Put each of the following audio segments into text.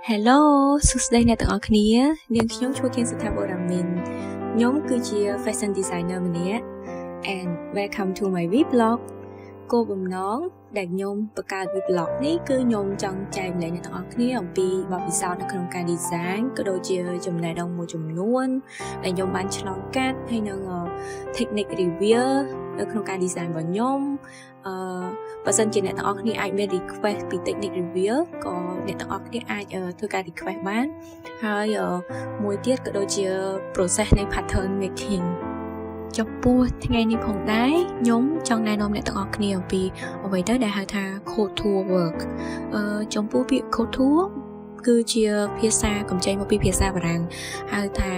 Hello សួស្តីអ្នកទាំងអស់គ្នានាងខ្ញុំឈ្មោះខៀងសុថាបុរាមីនខ្ញុំគឺជា Fashion Designer ម្នាក់ and welcome to my vlog គោលបំណងដែលខ្ញុំបង្កើត vlog នេះគឺខ្ញុំចង់ចែកម្លែកអ្នកទាំងអស់គ្នាអំពីបទពិសោធន៍នៅក្នុងការ design ក៏ដូចជាចំណេះដឹងមួយចំនួនដែលខ្ញុំបានឆ្លងកាត់ហើយនឹង technique review នៅក្នុងការ design របស់ខ្ញុំបើសិនជាអ្នកទាំងអស់គ្នាអាចមាន request ពី technique review ក៏អ្នកទាំងអស់គ្នាអាចធ្វើការ request បានហើយមួយទៀតក៏ដូចជា process នៃ pattern making ចំពោះថ្ងៃនេះផងដែរខ្ញុំចង់ណែនាំអ្នកទាំងអស់គ្នាអំពីអ្វីទៅដែលហៅថា couture work ចំពោះពាក្យ couture គឺជាភាសាកម្ចីមកពីភាសាបារាំងហៅថា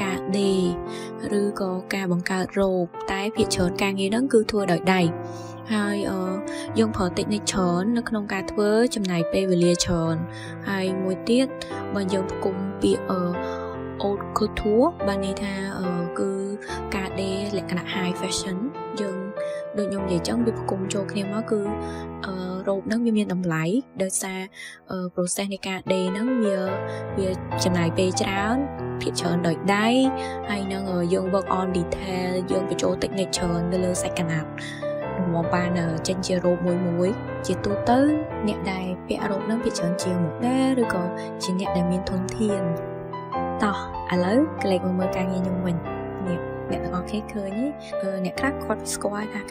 ការដេរឬក៏ការបង្កើតរ៉ូបតែភាគច្រើនការងារហ្នឹងគឺធ្វើដោយដៃហើយយើងប្រើ technique ច្រើននៅក្នុងការធ្វើចំណាយពេលវេលាច្រើនហើយមួយទៀតបើយើងផ្គុំពាក្យhaute couture បានន័យថាគឺការដេរលក្ខណៈ high fashion យើងដូចខ្ញុំនិយាយចឹងវាផ្គុំចូលគ្នាមកគឺរ៉ូបហ្នឹងវាមានតម្លៃដោយសារ process នៃការដេរហ្នឹងវាចំណាយពេលច្រើនភាគច្រើនដោយដៃហើយនឹងយើង work on detail យើងបញ្ចូល technique ច្រើនទៅលើសាច់ក្រណាត់មកបានចេញជារ៉ូបមួយជាទូទៅអ្នកដែលពាក់រ៉ូបហ្នឹងភាគច្រើនជា model ឬក៏ជាអ្នកដែលមានធនធានតោះឥឡូវក្លែកមកមើលការងារខ្ញុំវិញអ្នកទាំងអស់គ្នាឃើញអ្នកខ្លះគាត់ស្គាល់ថា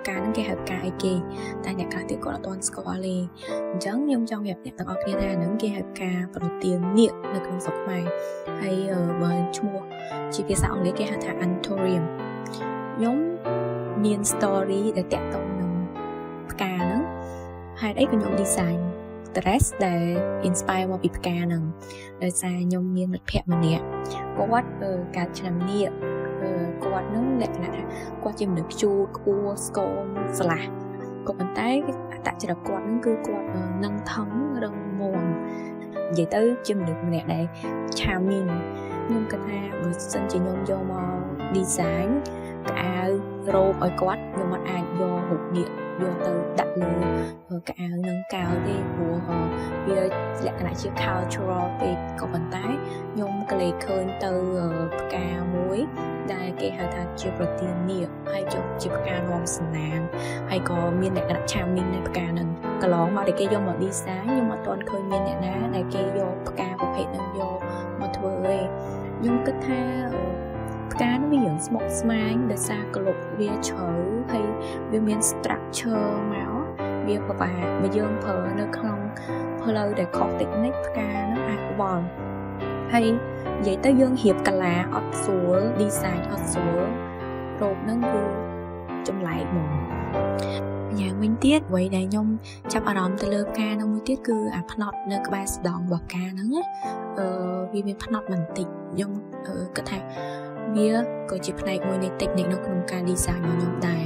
ការហ្នឹងគេហៅការអីគេតែអ្នកខ្លះទៀតគាត់អត់ទាន់ស្គាល់ទេអញ្ចឹងខ្ញុំចង់ប្រាប់អ្នកទាំងអស់គ្នាថាហ្នឹងគេហៅការប្រទាននាគនៅក្នុងស្រុកខ្មែរហើយបើឈ្មោះជាភាសាអង់គ្លេសគេហៅថា Anthurium ខ្ញុំមាន story ដែលតាក់ទងនឹងផ្កាហ្នឹងហេតុអីក៏ខ្ញុំ design dress ដែល inspire មកពីផ្កាហ្នឹងដោយសារខ្ញុំមានមិត្តភក្តិម្នាក់គាត់កើតឆ្នាំនាគគាត់នឹងលក្ខណៈថាគាត់ជាមនុស្សខ្ជូតខ្ពស់ស្គមស្លាស់ក៏ប៉ុន្តែអត្តចរិតគាត់នឹងគឺគាត់នឹងថងរឹងមាំនិយាយទៅជាមនុស្សម្នាក់ដែល charming ខ្ញុំគិតថាបើសិនជាខ្ញុំយកមក design កៅអៅរ៉ូបឲ្យគាត់ខ្ញុំមិនអាចយករូបនាគយកទៅដាក់លើកៅអៅនឹងកៅទេព្រោះវាលក្ខណៈជា cultural ពេកក៏ប៉ុន្តែខ្ញុំក៏លេចឃើញទៅផ្កាមួយដែលគេហៅថាជាប្រទាននាគហើយជាផ្កានាំសំណាងហើយក៏មានលក្ខណៈ charming នៃផ្កាហ្នឹងកន្លងមកដែលគេយកមក design ខ្ញុំអត់ទាន់ឃើញមានអ្នកណាដែលគេយកផ្កាប្រភេទហ្នឹងយកមកធ្វើទេខ្ញុំគិតថាផ្កានោះវាយ៉ាងស្មុគស្មាញដោយសារក្លុបវាជ្រៅហើយវាមាន structure មកវាពិបាកបើយើងប្រើនៅក្នុងផ្លូវដែលខុស technique ផ្កានោះអាចវល់ហើយនិយាយទៅយើងរៀបកាឡាអត់ស្រួល design អត់ស្រួលរ៉ូបហ្នឹងគឺចម្លែកហ្មងយ៉ាងវិញទៀតអ្វីដែលខ្ញុំចាប់អារម្មណ៍ទៅលើផ្កានោះមួយទៀតគឺអាផ្នត់នៅក្បែរស្ដងរបស់ផ្កាហ្នឹងវាមានផ្នត់បន្តិចខ្ញុំគិតថាវាក៏ជាផ្នែកមួយនៃ technique នៅក្នុងការ design របស់ខ្ញុំដែរ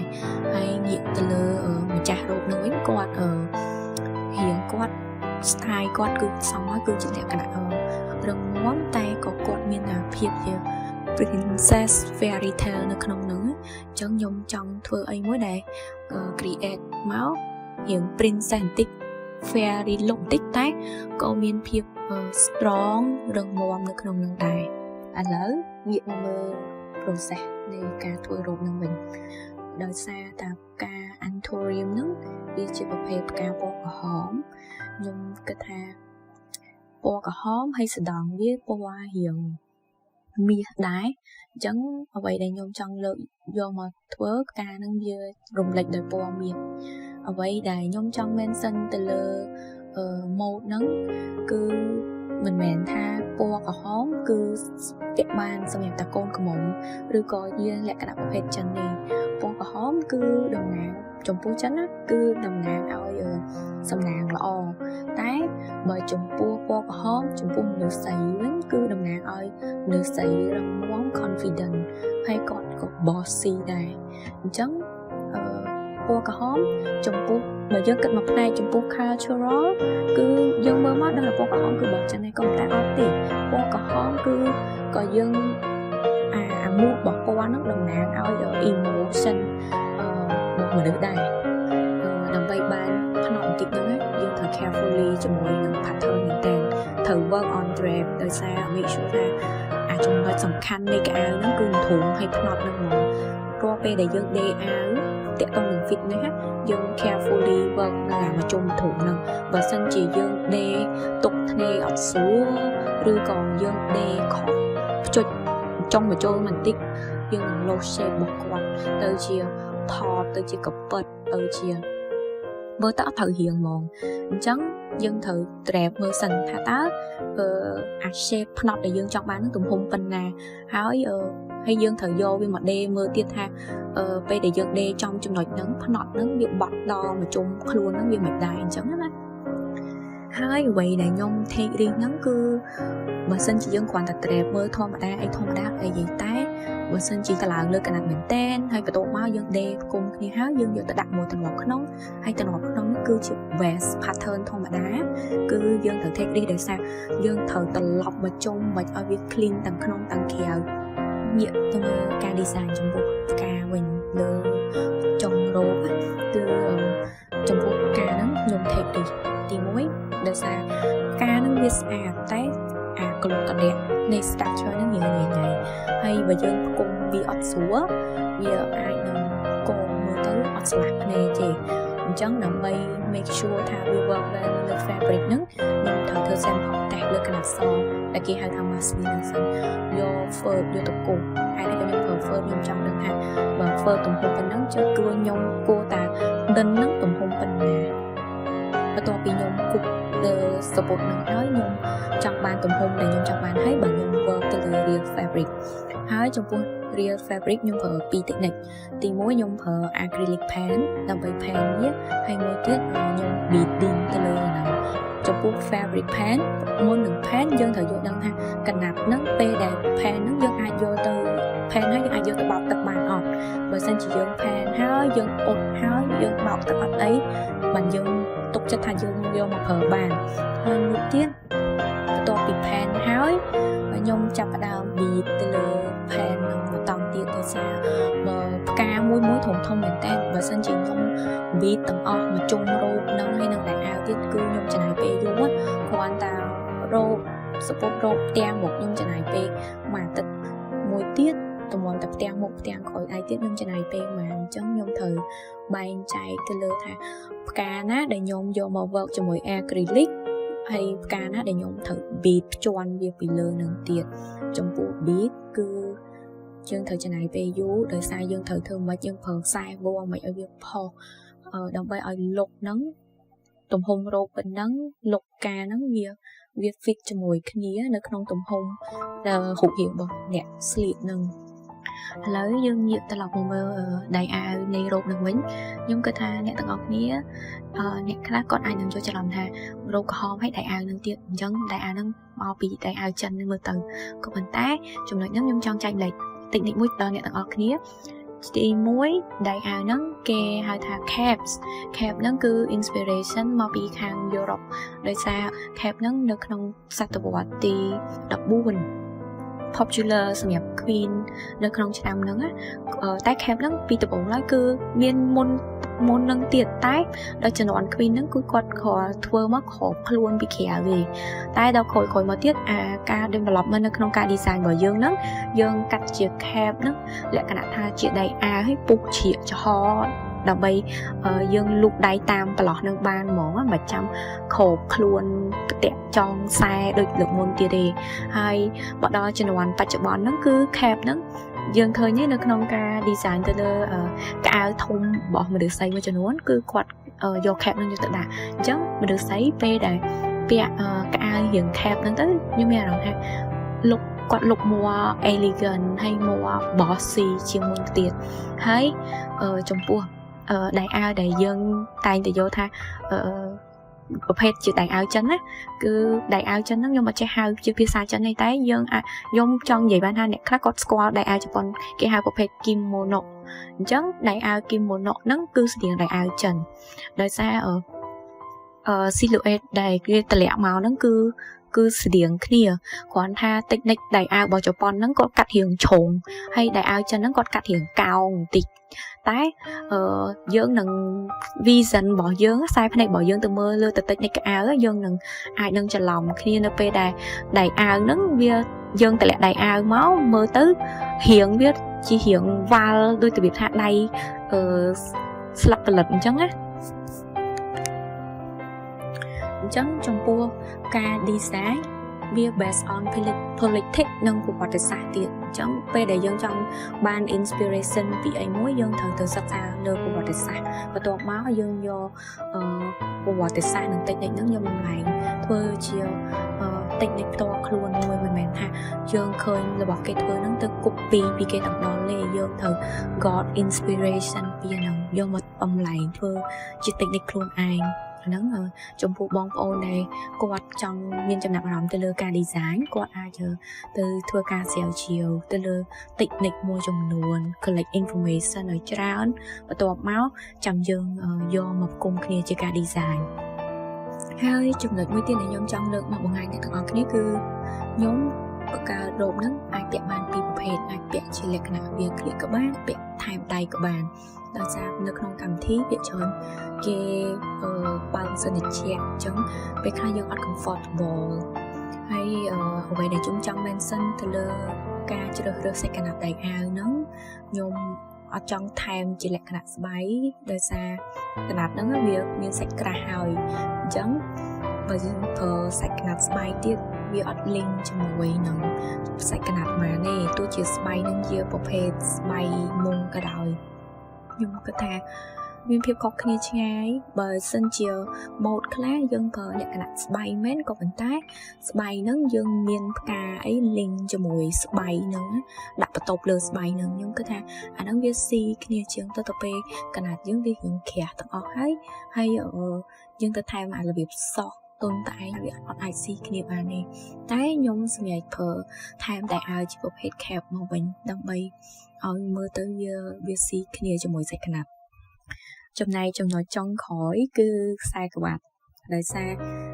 ហើយងាកទៅលើម្ចាស់រ៉ូបនឹងវិញគាត់រៀងគាត់ style គាត់គឺសមហើយគឺជាលក្ខណៈរឹងមាំតែក៏គាត់មានភាពជា princess fairy tale នៅក្នុងនោះអញ្ចឹងខ្ញុំចង់ធ្វើអីមួយដែល create មករៀង princess បន្តិច fairy look បន្តិចតែក៏មានភាព strong រឹងមាំនៅក្នុងនោះដែរឥឡូវងាកមកមើល process នៃការធ្វើរ៉ូបនឹងវិញដោយសារតែផ្កា Anthurium ហ្នឹងវាជាប្រភេទផ្កាពណ៌ក្រហមខ្ញុំគិតថាពណ៌ក្រហមហើយស្ដង់វាពណ៌រៀងមាសដែរអញ្ចឹងអ្វីដែលខ្ញុំចង់លើកយកមកធ្វើផ្កាហ្នឹងវារំលេចដោយពណ៌មាសអ្វីដែលខ្ញុំចង់ mention ទៅលើ mode ហ្នឹងគឺមិនមែនថាពណ៌ក្រហមគឺពាក់បានសម្រាប់តែកូនក្រមុំឬក៏ជាលក្ខណៈប្រភេទចិនទេពណ៌ក្រហមគឺតំណាងចំពោះចិនណាគឺតំណាងឲ្យសំណាងល្អតែបើចំពោះពណ៌ក្រហមចំពោះមនុស្សស្រីវិញគឺតំណាងឲ្យមនុស្សស្រីរឹងមាំ confident ហើយគាត់ក៏ bossy ដែរអញ្ចឹងពណ៌ក្រហមចំពោះបើយើងគិតមកផ្នែកចំពោះ cultural គឺយើងមើលមកដឹងថាពណ៌ក្រហមគឺរបស់ចិនឯងក៏តែអត់ទេពណ៌ក្រហមគឺក៏យើងអា mood របស់ពណ៌ហ្នឹងតំណាងឲ្យ emotion របស់មនុស្សដែរដើម្បីបានផ្នត់បន្តិចហ្នឹងយើងត្រូវ carefully ជាមួយនឹង pattern មែនតើ thử work on drape ដោយសារ make sure ថាចំណុចសំខាន់នៃកៅអៅហ្នឹងគឺធំហើយផ្នត់ហ្នឹងហ្មងរាល់ពេលដែលយើងដេកអាវតាក់ទងនឹង fitness យើង carefully work នៅមួយជុំធំហ្នឹងបើសិនជាយើងដេកទុកធ្នេអត់ស្រួលឬក៏យើងដេកខុសផ្ជុចចង់បញ្ចូលបន្តិចយើងនឹង low shape របស់គាត់ទៅជាថតទៅជាកពិតទៅជាមើលទៅអត់ត្រូវរៀងហ្មងអញ្ចឹងយើងត្រូវ trap មើលសិនថាតើshape ផ្នត់ដែលយើងចង់បាននឹងទំហំប៉ុណ្ណាហើយយើងត្រូវយកវាមកដេរមើលទៀតថាពេលដែលយើងដេរចំចំណុចហ្នឹងផ្នត់ហ្នឹងវាបត់ដល់មកជុំខ្លួនហ្នឹងវាមិនដែរអញ្ចឹងណាហើយអ្វីដែលខ្ញុំ take risk ហ្នឹងគឺបើសិនជាយើងគ្រាន់តែ trap មើលធម្មតាអីតែបើសិនជាកន្លងលើកណាត់មែនតែនហើយបន្ទាប់មកយើងដេរគុំគ្នាហើយយើងយកទៅដាក់មួយទម្លាប់ក្នុងហើយទម្លាប់ក្នុងនេះគឺជា vest pattern ធម្មតាគឺយើងត្រូវ take risk ដោយសារយើងត្រូវត្រឡប់មកជុំមិនឲ្យវា clean ទាំងក្នុងទាំងក្រៅងាកទៅមើលការ design ចំពោះការវិញលើចុងរោគគឺចំពោះការហ្នឹងខ្ញុំ take risk ទី1ដោយសារការហ្នឹងវាស្អាតតែក្លុកកណ្ដាក់នៃ structure ហ្នឹងវាញ៉ៃហើយបើយើងផ្គុំវាអត់ស្រួលវាអាចនឹងកងមើលទៅអត់ស្លាស់ភ្នែកទេអញ្ចឹងដើម្បី make sure ថាវា work well លើ fabric ហ្នឹងខ្ញុំត្រូវធ្វើ sample test លើកណាត់សដែលគេហៅថា muslin ហ្នឹងសិនយក fur យកទៅគូសហើយតែខ្ញុំធ្វើ fur ខ្ញុំចង់ដឹងថាបើ fur ទំហំប៉ុណ្ណឹងជឿគឺខ្ញុំគួរតែដិនហ្នឹងទំហំប៉ុណ្ណាបន្ទាប់ពីខ្ញុំគូសលើ support ហ្នឹងហើយខ្ញុំចង់បានទំហំដែលខ្ញុំចង់បានហើយបើខ្ញុំ work ទៅលើ real fabric ហើយចំពោះ real fabric ខ្ញុំប្រើ2 technique ទី1ខ្ញុំប្រើ acrylic pen ដើម្បី pen វាហើយមួយទៀតខ្ញុំ beading ទៅលើហ្នឹងចំពោះ fabric pen មុននឹង pen យើងត្រូវយល់ដឹងថាកណាត់ហ្នឹងពេលដែល pen ហ្នឹងយើងអាចយកទៅ pen ហើយយើងអាចយកទៅបោកទឹកបានអត់បើសិនជាយើង pen ហើយយើងអ៊ុតហើយយើងបោកទឹកអត់អីបានយើងទុកចិត្តថាយើងយកមកប្រើបានហើយមួយទៀតបន្ទាប់ពី pen ហើយខ្ញុំចាប់ផ្ដើម bead ទៅលើ pen នឹងបន្តទៀតដោយសារបើផ្កាមួយធំមែនតើបើសិនជាខ្ញុំ bead ទាំងអស់មកជុំរោគហ្នឹងហើយនឹងតែអាវទៀតគឺខ្ញុំចំណាយពេលយូរគ្រាន់តែរោគ support រោគផ្ទាំងមកខ្ញុំចំណាយពេលមួយអាទិត្យមួយទៀតតម្រាំតែផ្ទាំងមុខផ្ទាំងក្រោយឯទៀតខ្ញុំចំណាយពេលប៉ុន្មានអញ្ចឹងខ្ញុំត្រូវបែងចែកទៅលើថាផ្កាណាដែលខ្ញុំយកមក work ជាមួយ acrylic ហើយផ្កាណាដែលខ្ញុំត្រូវ bead ភ្ជាន់វាពីលើនឹងទៀតចំពោះ bead គឺយើងត្រូវចំណាយពេលយូរដោយសារយើងត្រូវធ្វើមិនយើងប្រើខ្សែវងមិនឲ្យវាផុសដើម្បីឲ្យលុកហ្នឹងទំហំរោគប៉ុណ្ណឹងលុកការហ្នឹងវា fit ជាមួយគ្នានៅក្នុងទំហំរូបរាងរបស់អ្នកស្លៀកហ្នឹងឥឡូវយើងងាកត្រឡប់មកមើលដៃអាវនៃរោគនឹងវិញខ្ញុំគិតថាអ្នកទាំងអស់គ្នាអ្នកខ្លះគាត់អាចនឹងយល់ច្រឡំថារោគក្រហមហើយដៃអាវនឹងទៀតអញ្ចឹងដៃអាវនឹងមកពីដៃអាវចិនមើលទៅក៏ប៉ុន្តែចំណុចហ្នឹងខ្ញុំចង់ចែកលេខtechniqueមួយដល់អ្នកទាំងអស់គ្នាទី1ដៃអាវហ្នឹងគេហៅថា caps cap ហ្នឹងគឺ inspiration មកពីខាង Europe ដោយសារ cap ហ្នឹងនៅក្នុងសតវត្សទី14 popular សម្រាប់ queen នៅក្នុងឆ្នាំហ្នឹងតែ cap ហ្នឹងពីដំបូងឡើយគឺមានមុននឹងទៀតតែដល់ជំនាន់ queen ហ្នឹងគឺគាត់គ្រាន់ធ្វើមកគ្របខ្លួនពីក្រៅទេតែដល់ក្រោយមកទៀតការ development នៅក្នុងការ design របស់យើងហ្នឹងយើងកាត់ជា cap ហ្នឹងលក្ខណៈថាជាដៃអាវឲ្យពុះជ្រៀកចំហដើម្បីយើងលូកដៃតាមប្រឡោះនឹងបានហ្មងមិនចាំគ្របខ្លួនផ្ទាក់ចងខ្សែដូចលើកមុនទៀតទេហើយបើដល់ជំនាន់បច្ចុប្បន្នហ្នឹងគឺ cap ហ្នឹងយើងឃើញនៅក្នុងការ design ទៅលើកៅអៅធំរបស់មនុស្សស្រីមួយចំនួនគឺគាត់យក cap ហ្នឹងយកទៅដាក់អញ្ចឹងមនុស្សស្រីពេលដែលពាក់កៅអៅរៀង cap ហ្នឹងទៅខ្ញុំមានអារម្មណ៍ថាគាត់លុក more elegant ហើយ more bossy ជាងមុនទៀតហើយចំពោះដៃអាវដែលយើងតែងតែយកថាប្រភេទជាដៃអាវចិនណាគឺដៃអាវចិនហ្នឹងខ្ញុំអត់ចេះហៅជាភាសាចិនទេតែខ្ញុំចង់និយាយបានថាអ្នកខ្លះគាត់ស្គាល់ដៃអាវជប៉ុនគេហៅប្រភេទ kimono អញ្ចឹងដៃអាវ kimono ហ្នឹងគឺស្តៀងដៃអាវចិនដោយសារ silhouette ដែលគេតម្លាក់មកហ្នឹងគឺស្តៀងគ្នាគ្រាន់ថា technique ដៃអាវរបស់ជប៉ុនហ្នឹងគាត់កាត់រាងជ្រុងហើយដៃអាវចិនហ្នឹងគាត់កាត់រាងកោងបន្តិចតែយើងនឹង vision របស់យើងខ្សែភ្នែករបស់យើងទៅមើលលើទៅ technique កៅអាវយើងនឹងអាចនឹងច្រឡំគ្នានៅពេលដែលដៃអាវហ្នឹងវាយើងតម្លាក់ដៃអាវមកមើលទៅរាងវាជារាងវ៉ាល់ដូចរបៀបថាដៃស្លឹកកលិតអញ្ចឹងណាអញ្ចឹងចំពោះការ design វា based on politics និងប្រវត្តិសាស្ត្រទៀតអញ្ចឹងពេលដែលយើងចង់បាន inspiration ពីអីមួយយើងត្រូវទៅសិក្សាលើប្រវត្តិសាស្ត្របន្ទាប់មកយើងយកប្រវត្តិសាស្ត្រនិង technique ហ្នឹងយកមកឡើងធ្វើជា technique ផ្ទាល់ខ្លួនមួយមិនមែនថាយើងឃើញរបស់គេធ្វើហ្នឹងទៅ copy ពីគេទាំងដល់ទេយើងត្រូវ got inspiration ពីហ្នឹងយកមកបំលែងធ្វើជា technique ខ្លួនឯងហ្នឹងចំពោះបងប្អូនដែលគាត់ចង់មានចំណាប់អារម្មណ៍ទៅលើការ design គាត់អាចទៅធ្វើការស្រាវជ្រាវទៅលើ technique មួយចំនួន collect information ឲ្យច្រើនបន្ទាប់មកចាំយើងយកមកគុំគ្នាជាការ design ហើយចំណុចមួយទៀតដែលខ្ញុំចង់លើកមកបង្ហាញអ្នកទាំងអស់គ្នាគឺខ្ញុំបង្កើតរ៉ូបហ្នឹងអាចពាក់បានពីរប្រភេទអាចពាក់ជាលក្ខណៈវាក្លៀកក៏បានពាក់ថែមដៃក៏បានដោយសារនៅក្នុងកម្មវិធីពាក្យច្រើនគេបើកសិនជាអញ្ចឹងពេលខ្លះយើងអត់ comfortable ហើយអ្វីដែលខ្ញុំចង់ mention ទៅលើការជ្រើសរើសសាច់ក្រណាត់ដៃអាវហ្នឹងខ្ញុំអត់ចង់ថែមជាលក្ខណៈស្បៃដោយសារក្រណាត់ហ្នឹងវាមានសាច់ក្រាស់ហើយអញ្ចឹងបើយើងប្រើសាច់ក្រណាត់ស្បៃទៀតវាអត់ link ជាមួយនឹងសាច់ក្រណាត់ម៉ាទេទោះជាស្បៃនឹងជាប្រភេទស្បៃមុងក៏ដោយខ្ញុំគិតថាមានភាពខុសគ្នាឆ្ងាយបើសិនជា mode ខ្លះយើងប្រើលក្ខណៈស្បៃមែនក៏ប៉ុន្តែស្បៃហ្នឹងយើងមានផ្កាអី link ជាមួយស្បៃហ្នឹងដាក់បន្ទប់លើស្បៃហ្នឹងខ្ញុំគិតថាអាហ្នឹងវាស៊ីគ្នាជាងទៅពេលកណាត់យើងវារៀងក្រាស់ទាំងអស់ហើយយើងទៅថែមអារបៀបសក់ទុនតែឯងវាអត់អាចស៊ីគ្នាបានទេតែខ្ញុំសម្រេចប្រើថែមតែអាវជាប្រភេទ cap មកវិញដើម្បីឲ្យមើលទៅវាស៊ីគ្នាជាមួយសាច់ក្រណាត់ចំណែកចំណុចចុងក្រោយគឺខ្សែក្បាត់ដោយសារ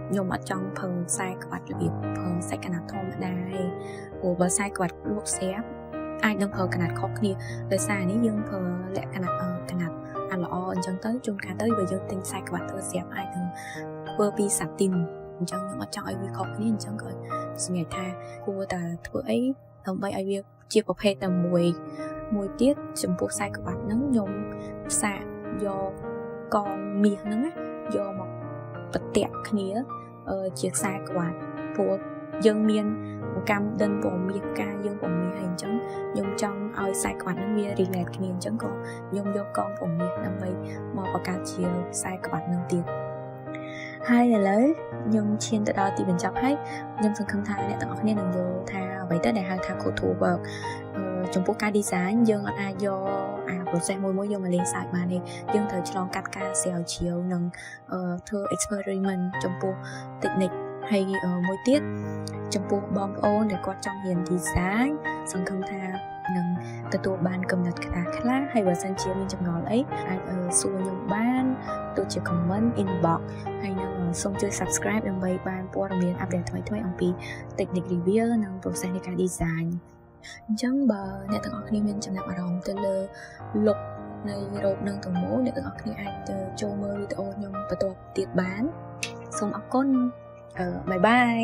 ខ្ញុំអត់ចង់ប្រើខ្សែក្បាត់របៀបប្រើសាច់ក្រណាត់ធម្មតាទេព្រោះបើខ្សែក្បាត់លក់ស្រាប់អាចនឹងប្រើក្រណាត់ខុសគ្នាដោយសារនេះយើងប្រើលក្ខណៈក្រណាត់អាល្អអញ្ចឹងទៅជួនកាលទៅបើយើងទិញខ្សែក្បាត់ធ្វើស្រាប់អាចនឹងធ្វើពីសាទីនអញ្ចឹងខ្ញុំអត់ចង់ឲ្យវាខុសគ្នាអញ្ចឹងក៏សម្រាប់ថាគួរតែធ្វើអីដើម្បីឲ្យវាជាប្រភេទតែមួយទៀតចំពោះខ្សែក្បាត់ហ្នឹងខ្ញុំផ្សាកយកកងមាសហ្នឹងយកមកប្រទាក់គ្នាជាខ្សែក្បាត់ព្រោះយើងមានកម្មដិនពណ៌មាសផ្កាយើងពណ៌មាសហើយអញ្ចឹងខ្ញុំចង់ឲ្យខ្សែក្បាត់ហ្នឹងវា relate គ្នាអញ្ចឹងក៏ខ្ញុំយកកងពណ៌មាសដើម្បីមកបង្កើតជាខ្សែក្បាត់ហ្នឹងទៀតហើយឥឡូវខ្ញុំឈានទៅដល់ទីបញ្ចប់ហើយខ្ញុំសង្ឃឹមថាអ្នកទាំងអស់គ្នានឹងយល់ថាអ្វីទៅដែលហៅថា couture work ចំពោះការ design យើងអាចយកprocess មួយយកមកលេងសើចបានទេយើងត្រូវឆ្លងកាត់ការស្រាវជ្រាវនិងធ្វើ experiment ចំពោះ technique ហើយមួយទៀតចំពោះបងប្អូនដែលគាត់ចង់រៀន design សង្ឃឹមថានឹងទទួលបានកំណត់ខ្លះហើយបើសិនជាមានចម្ងល់អីអាចសួរខ្ញុំបានទោះជា comment inbox ហើយនឹងសូមជួយ subscribe ដើម្បីបានព័ត៌មាន update ថ្មីៗអំពី technique review និង process នៃការ design អញ្ចឹងបើអ្នកទាំងអស់គ្នាមានចំណាប់អារម្មណ៍ទៅលើ look នៃរ៉ូបនឹងទាំងមូលអ្នកទាំងអស់គ្នាអាចទៅចូលមើលវីដេអូខ្ញុំបន្តទៀតបានសូមអរគុណបាយបាយ